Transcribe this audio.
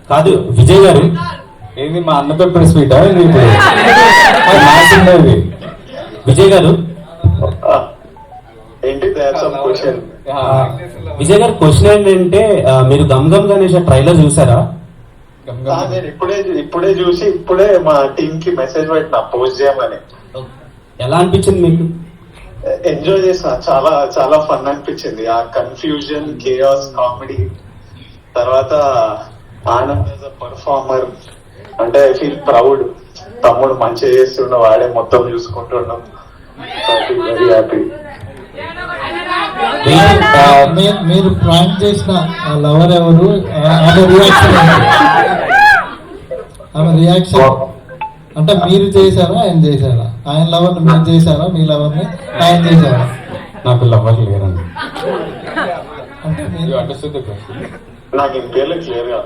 కాదు విజయ్ గారు, ఏంది మా అన్నతో ప్రెస్ మీటా ఇప్పుడు విజయ్ గారు ఏంటి క్వశ్చన్? విజయ్ గారు క్వశ్చన్ ఏంటంటే మీరు గమ్ గమ్ గణేష్ ట్రైలర్ చూసారా? నేను ఇప్పుడే చూసి ఇప్పుడే మా టీమ్ కి మెసేజ్ పెట్టిన పోస్ట్ చేయమని. ఎలా అనిపించింది మీకు? ఎంజాయ్ చేసిన, చాలా చాలా ఫన్ అనిపించింది. ఆ కన్ఫ్యూజన్, కేయాస్, కామెడీ, తర్వాత ఆనంద్ యాజ్ అ పర్ఫార్మర్. అంటే ఐ ఫీల్ ప్రౌడ్. తమ్ముడు మంచిగా చేస్తుండ, వాడే మొత్తం చూసుకుంటున్నాం. Very happy. మీరు ప్రాంక్ చేసిన లవర్ ఎవరు? ఆమె రియాక్షన్ అంటే మీరు చేశారా ఆయన చేశారా? ఆయన లవర్ని మీరు చేశారా? మీ లవర్ని ఆయన చేశారా? నాకు లవర్ లేరండి. అంటే మీరు అండర్స్టూడ్ ద క్వశ్చన్. నాకు ఇంకేళ్ళ క్లియర్ గా